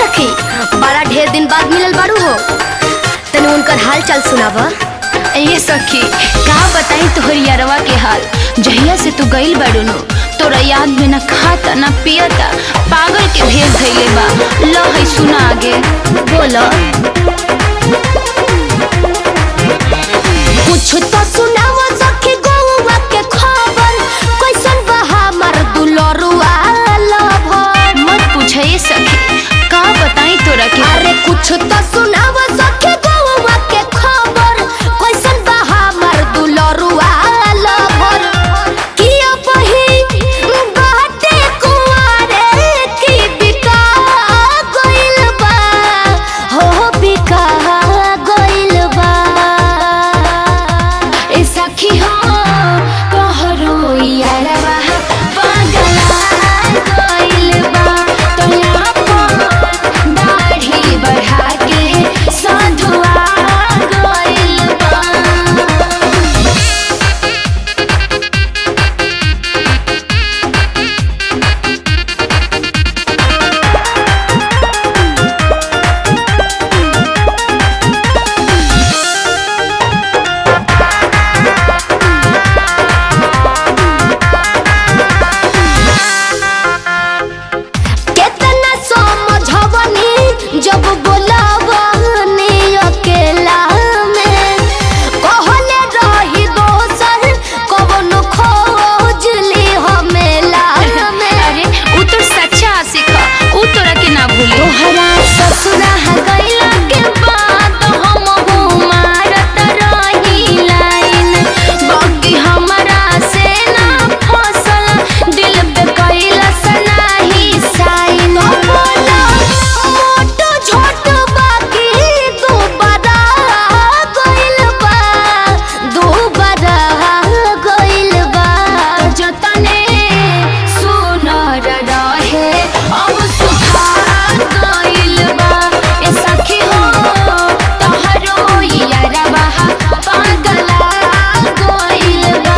सखी बड़ा ढेर दिन बाद मिलल बाड़ू हो, तनी उनकर हाल चाल सुनावा। ये सखी का बताई तोहर यारवा के हाल। जहिया से तू गइल बाड़ू नो तोरा याद में ना खाता ना पियता, पागल के भेज धइले बा। लो है सुना आगे बोलो कुछ तो सुनावा सखी गौवा के खबर, कैसन बा हमर दुलरुआ लभर। मत पूछे ये सखी का बताई तोरा के। अरे कुछ तो सुनावा सखी गौवा के खबर, कैसन बा हमर दुलरुआ लभर। किया बही बाटे कुआरे की बिका गइल बा, हो बिका गइल बा। ए सखी हो तोहरो यारवा पागला गइल बा, तोया अपन दाढ़ी बढ़ा के साधुआ गइल बा। केतना समझवनी जब बोलावनी अकेला में, कहले रही दोसर कवनो खोज ली हमेला में। अरे उ तो सच्चा आशिक ह, उ तोरा के ना भूली। तोहरा ससुरा गइला के बाद हमहू मारत रही लाइन, बाकी हमरा से ना फसल दिल पे कैलस नाही साइन। बोला मोटो छोट बाकी दोबारा गइल बा, दोबारा गइल बा। जतने सुनर रहे अब सुखा गइल बा। ए सखी हो तोहरो यारवा पागला गइल बा।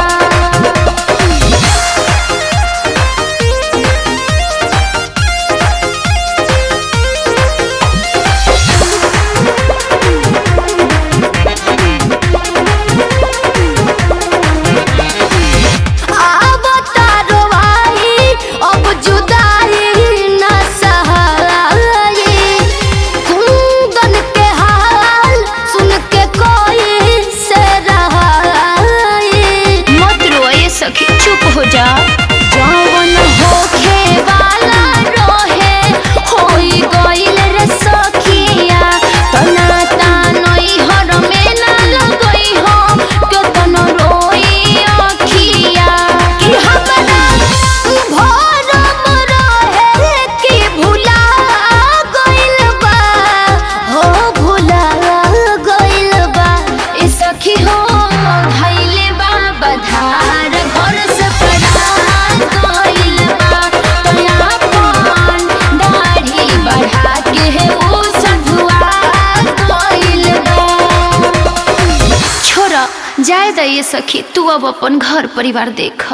अब तारो आई अब जुदाई न सहाई, कुंदन के हाल सुन के कोई से रहाई। मत रो ये सखी चुप हो जा। जवन होखे वाला रहे होई गइल रे सखिया, तना तानई हर में ना लगई हो केतन रोई अखिया। कि हमरा भरम रहे कि भुला गइल बा, हो भुला गइल बा। ए सखी हो धइले बा बधार घर से परा गइल बा, तोया अपन दाढ़ी बढ़ा के उ सधुआ गइल बा। छोरा जाए दा ये सखी, तू अब अपन घर परिवार देख।